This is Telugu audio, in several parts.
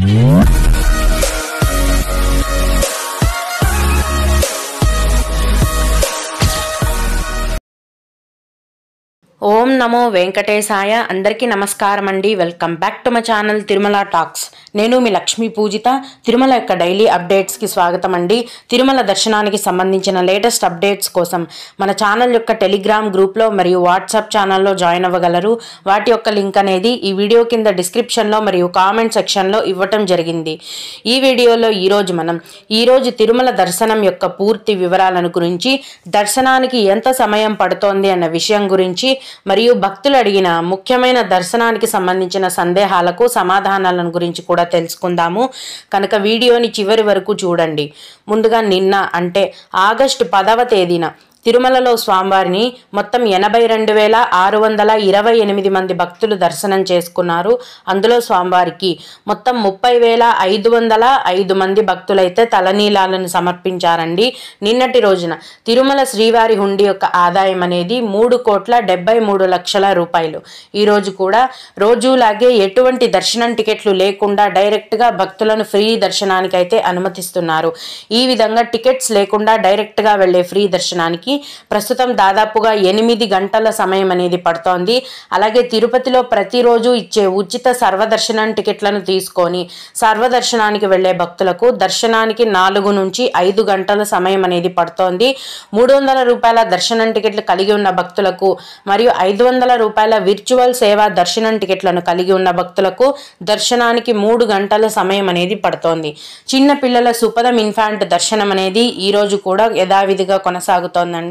ఓం నమో వెంకటేశాయ. అందరికీ నమస్కారం అండి. Welcome back to my channel Tirumala talks. నేను మీ లక్ష్మీ పూజిత. తిరుమల యొక్క డైలీ అప్డేట్స్కి స్వాగతం అండి. తిరుమల దర్శనానికి సంబంధించిన లేటెస్ట్ అప్డేట్స్ కోసం మన ఛానల్ యొక్క టెలిగ్రామ్ గ్రూప్లో మరియు వాట్సాప్ ఛానల్లో జాయిన్ అవ్వగలరు. వాటి యొక్క లింక్ అనేది ఈ వీడియో కింద డిస్క్రిప్షన్లో మరియు కామెంట్ సెక్షన్లో ఇవ్వటం జరిగింది. ఈ వీడియోలో ఈరోజు తిరుమల దర్శనం యొక్క పూర్తి వివరాలను గురించి, దర్శనానికి ఎంత సమయం పడుతోంది అన్న విషయం గురించి మరియు భక్తులు అడిగిన ముఖ్యమైన దర్శనానికి సంబంధించిన సందేహాలకు సమాధానాలను గురించి కూడా తెలుసుకుందాము. కనుక వీడియోని చివరి వరకు చూడండి. ముందుగా నిన్న అంటే ఆగస్టు 10వ తేదీన తిరుమలలో స్వామివారిని మొత్తం 82,628 మంది భక్తులు దర్శనం చేసుకున్నారు. అందులో స్వామివారికి మొత్తం 30,505 మంది భక్తులైతే తలనీలాలను సమర్పించారండి. నిన్నటి రోజున తిరుమల శ్రీవారి హుండీ యొక్క ఆదాయం అనేది 3,73,00,000 రూపాయలు. ఈరోజు కూడా రోజులాగే ఎటువంటి దర్శనం టికెట్లు లేకుండా డైరెక్ట్గా భక్తులను ఫ్రీ దర్శనానికి అయితే అనుమతిస్తున్నారు. ఈ విధంగా టికెట్స్ లేకుండా డైరెక్ట్గా వెళ్లే ఫ్రీ దర్శనానికి ప్రస్తుతం దాదాపుగా 8 గంటల సమయం అనేది పడుతోంది. అలాగే తిరుపతిలో ప్రతిరోజు ఇచ్చే ఉచిత సర్వదర్శనం టికెట్లను తీసుకొని సర్వదర్శనానికి వెళ్లే భక్తులకు దర్శనానికి 4 నుంచి 5 గంటల సమయం అనేది పడుతోంది. 300 రూపాయల దర్శనం టికెట్లు కలిగి ఉన్న భక్తులకు మరియు 500 రూపాయల విర్చువల్ సేవా దర్శనం టికెట్లను కలిగి ఉన్న భక్తులకు దర్శనానికి 3 గంటల సమయం అనేది పడుతోంది. చిన్న పిల్లల సుపదం ఇన్ఫాంట్ దర్శనం అనేది ఈ రోజు కూడా యథావిధిగా కొనసాగుతోందండి.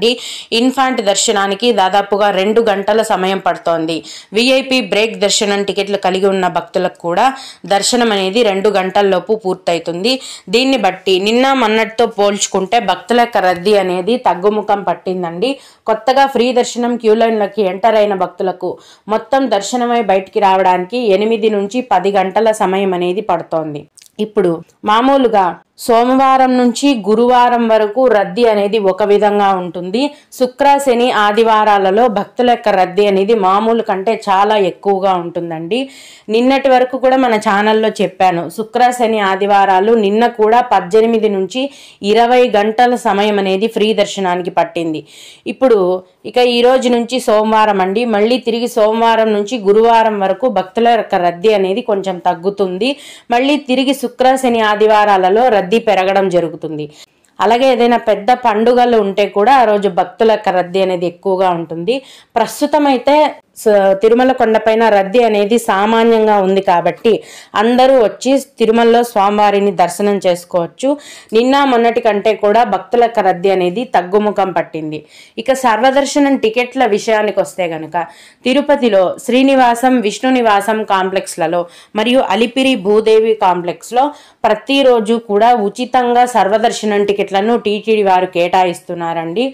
ఇన్ఫాంట్ దర్శనానికి దాదాపుగా 2 గంటల సమయం పడుతోంది. విఐపి బ్రేక్ దర్శనం టికెట్లు కలిగి ఉన్న భక్తులకు కూడా దర్శనం అనేది 2 గంటల్లోపు పూర్తవుతుంది. దీన్ని బట్టి నిన్న మొన్నటితో పోల్చుకుంటే భక్తుల యొక్క రద్దీ అనేది తగ్గుముఖం పట్టిందండి. కొత్తగా ఫ్రీ దర్శనం క్యూ లైన్లకి ఎంటర్ అయిన భక్తులకు మొత్తం దర్శనమై బయటికి రావడానికి 8 నుంచి 10 గంటల సమయం అనేది పడుతోంది. ఇప్పుడు మామూలుగా సోమవారం నుంచి గురువారం వరకు రద్దీ అనేది ఒక విధంగా ఉంటుంది. శుక్ర, శని, ఆదివారాలలో భక్తుల యొక్క రద్దీ అనేది మామూలు కంటే చాలా ఎక్కువగా ఉంటుందండి. నిన్నటి వరకు కూడా మన ఛానల్లో చెప్పాను. శుక్ర, శని, ఆదివారాలు నిన్న కూడా 18 నుంచి 20 గంటల సమయం అనేది ఫ్రీ దర్శనానికి పట్టింది. ఇప్పుడు ఇక ఈ రోజు నుంచి సోమవారం అండి. మళ్ళీ తిరిగి సోమవారం నుంచి గురువారం వరకు భక్తుల యొక్క రద్దీ అనేది కొంచెం తగ్గుతుంది. మళ్ళీ తిరిగి శుక్ర, శని, ఆదివారాలలో రద్దీ పెరగడం జరుగుతుంది. అలాగే ఏదైనా పెద్ద పండుగలు ఉంటే కూడా ఆ రోజు భక్తుల యొక్క రద్దీ అనేది ఎక్కువగా ఉంటుంది. ప్రస్తుతం అయితే తిరుమల కొండపైన రద్దీ అనేది సామాన్యంగా ఉంది కాబట్టి అందరూ వచ్చి తిరుమలలో స్వామివారిని దర్శనం చేసుకోవచ్చు. నిన్న మొన్నటి కంటే కూడా భక్తుల యొక్క రద్దీ అనేది తగ్గుముఖం పట్టింది. ఇక సర్వదర్శనం టికెట్ల విషయానికి వస్తే గనక తిరుపతిలో శ్రీనివాసం, విష్ణు నివాసం కాంప్లెక్స్లలో మరియు అలిపిరి భూదేవి కాంప్లెక్స్లో ప్రతిరోజు కూడా ఉచితంగా సర్వదర్శనం టికెట్లను టీటీడీ వారు కేటాయిస్తున్నారండి.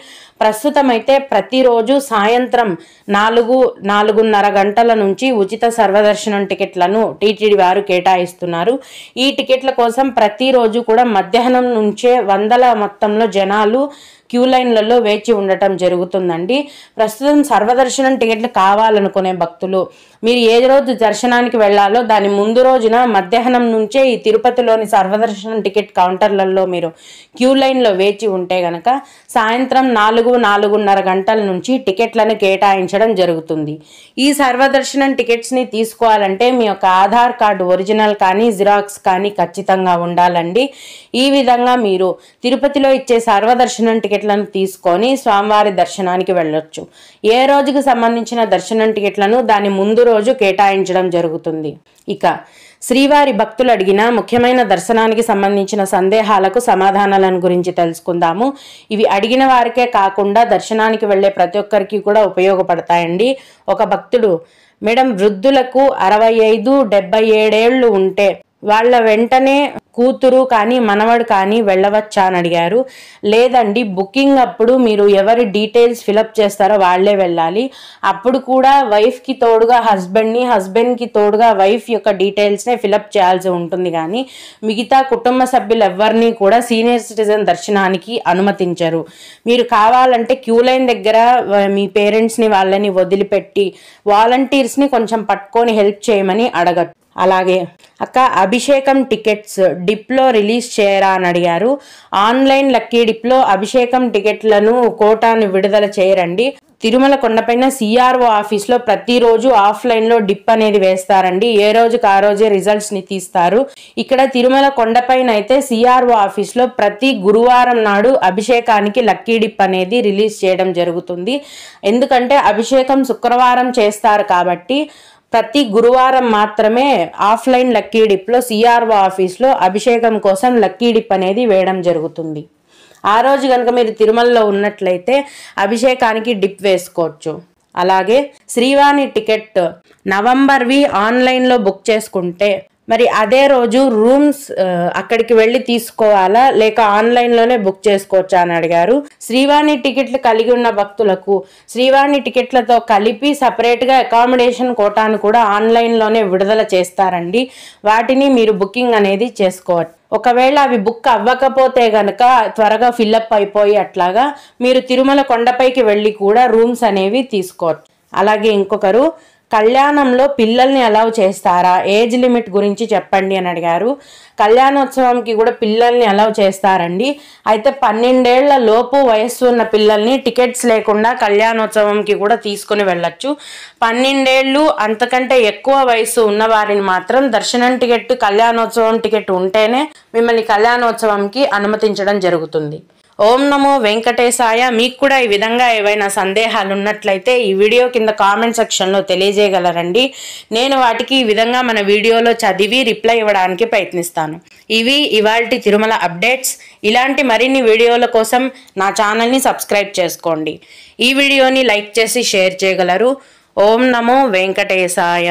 ప్రస్తుతం అయితే ప్రతిరోజు సాయంత్రం 4-4:30 గంటల నుంచి ఉచిత సర్వదర్శనం టికెట్లను టీటీడీ వారు కేటాయిస్తున్నారు. ఈ టికెట్ల కోసం ప్రతిరోజు కూడా మధ్యాహ్నం నుంచే వందల మొత్తంలో జనాలు క్యూ లైన్లలో వేచి ఉండటం జరుగుతుందండి. ప్రస్తుతం సర్వదర్శనం టికెట్లు కావాలనుకునే భక్తులు మీరు ఏ రోజు దర్శనానికి వెళ్ళాలో దాని ముందు రోజున మధ్యాహ్నం నుంచే ఈ తిరుపతిలోని సర్వదర్శనం టికెట్ కౌంటర్లలో మీరు క్యూ లైన్లో వేచి ఉంటే గనక సాయంత్రం 4-4:30 గంటల నుంచి టికెట్లను కేటాయించడం జరుగుతుంది. ఈ సర్వదర్శనం టికెట్స్ని తీసుకోవాలంటే మీ యొక్క ఆధార్ కార్డు ఒరిజినల్ కానీ జిరాక్స్ కానీ ఖచ్చితంగా ఉండాలండి. ఈ విధంగా మీరు తిరుపతిలో ఇచ్చే సర్వదర్శనం టికెట్లను తీసుకొని స్వామివారి దర్శనానికి వెళ్ళొచ్చు. ఏ రోజుకు సంబంధించిన దర్శనం టికెట్లను దాని ముందు రోజు కేటాయించడం జరుగుతుంది. ఇక శ్రీవారి భక్తులు అడిగిన ముఖ్యమైన దర్శనానికి సంబంధించిన సందేహాలకు సమాధానాలను గురించి తెలుసుకుందాము. ఇవి అడిగిన వారికే కాకుండా దర్శనానికి వెళ్లే ప్రతి ఒక్కరికి కూడా ఉపయోగపడతాయండి. ఒక భక్తుడు, మేడం వృద్ధులకు 65-77 ఏళ్ళు ఉంటే వాళ్ళ వెంటనే కూతురు కానీ మనవడు కానీ వెళ్ళవచ్చా అని అడిగారు. లేదండి, బుకింగ్ అప్పుడు మీరు ఎవరి డీటెయిల్స్ ఫిలప్ చేస్తారో వాళ్ళే వెళ్ళాలి. అప్పుడు కూడా వైఫ్కి తోడుగా హస్బెండ్కి తోడుగా వైఫ్ యొక్క డీటెయిల్స్నే ఫిలప్ చేయాల్సి ఉంటుంది. కానీ మిగతా కుటుంబ సభ్యులు ఎవరిని కూడా సీనియర్ సిటిజన్ దర్శనానికి అనుమతించరు. మీరు కావాలంటే క్యూ లైన్ దగ్గర మీ పేరెంట్స్ని వాళ్ళని వదిలిపెట్టి వాలంటీర్స్ని కొంచెం పట్టుకొని హెల్ప్ చేయమని అడగచ్చు. అలాగే అక్క అభిషేకం టికెట్స్ డిప్లో రిలీజ్ చేయరా అని అడిగారు. ఆన్లైన్ లక్కీ డిప్లో అభిషేకం టికెట్లను కోటాను విడుదల చేయరండి. తిరుమల కొండపైన సిఆర్ఓ ఆఫీస్లో ప్రతిరోజు ఆఫ్లైన్లో డిప్ అనేది వేస్తారండి. ఏ రోజుకి ఆ రోజే రిజల్ట్స్ని తీస్తారు. ఇక్కడ తిరుమల కొండపైన అయితే సిఆర్ఓ ఆఫీస్లో ప్రతి గురువారం నాడు అభిషేకానికి లక్కీ డిప్ అనేది రిలీజ్ చేయడం జరుగుతుంది. ఎందుకంటే అభిషేకం శుక్రవారం చేస్తారు కాబట్టి ప్రతి గురువారం మాత్రమే ఆఫ్లైన్ లక్కీ డిప్లో సిఆర్ఓ ఆఫీస్లో అభిషేకం కోసం లక్కీ డిప్ అనేది వేయడం జరుగుతుంది. ఆ రోజు కనుక మీరు తిరుమలలో ఉన్నట్లయితే అభిషేకానికి డిప్ వేసుకోవచ్చు. అలాగే శ్రీవాణి టికెట్ నవంబర్వి ఆన్లైన్లో బుక్ చేసుకుంటే మరి అదే రోజు రూమ్స్ అక్కడికి వెళ్ళి తీసుకోవాలా లేక ఆన్లైన్లోనే బుక్ చేసుకోవచ్చా అని అడిగారు. శ్రీవాణి టికెట్లు కలిగి ఉన్న భక్తులకు శ్రీవాణి టికెట్లతో కలిపి సపరేట్గా అకామిడేషన్ కోటాను కూడా ఆన్లైన్లోనే విడుదల చేస్తారండి. వాటిని మీరు బుకింగ్ అనేది చేసుకోవచ్చు. ఒకవేళ అవి బుక్ అవ్వకపోతే గనక త్వరగా ఫిల్అప్ అయిపోయి అట్లాగా మీరు తిరుమల కొండపైకి వెళ్ళి కూడా రూమ్స్ అనేవి తీసుకోవచ్చు. అలాగే ఇంకొకరు కళ్యాణంలో పిల్లల్ని అలౌ చేస్తారా, ఏజ్ లిమిట్ గురించి చెప్పండి అని అడిగారు. కళ్యాణోత్సవంకి కూడా పిల్లల్ని అలౌ చేస్తారండి. అయితే 12 ఏళ్ల లోపు వయస్సు ఉన్న పిల్లల్ని టికెట్స్ లేకుండా కళ్యాణోత్సవంకి కూడా తీసుకుని వెళ్ళొచ్చు. 12 ఏళ్ళు అంతకంటే ఎక్కువ వయసు ఉన్న వారిని మాత్రం దర్శనం టికెట్ కళ్యాణోత్సవం టికెట్ ఉంటేనే మిమ్మల్ని కళ్యాణోత్సవంకి అనుమతించడం జరుగుతుంది. ఓం నమో వెంకటేశాయ. మీకు కూడా ఈ విధంగా ఏవైనా సందేహాలు ఉన్నట్లయితే ఈ వీడియో కింద కామెంట్ సెక్షన్లో తెలియజేయగలరండి. నేను వాటికి ఈ విధంగా మన వీడియోలో చదివి రిప్లై ఇవ్వడానికి ప్రయత్నిస్తాను. ఇవి ఇవాల్టి తిరుమల అప్డేట్స్. ఇలాంటి మరిన్ని వీడియోల కోసం నా ఛానల్ని సబ్స్క్రైబ్ చేసుకోండి. ఈ వీడియోని లైక్ చేసి షేర్ చేయగలరు. ఓం నమో వెంకటేశాయ.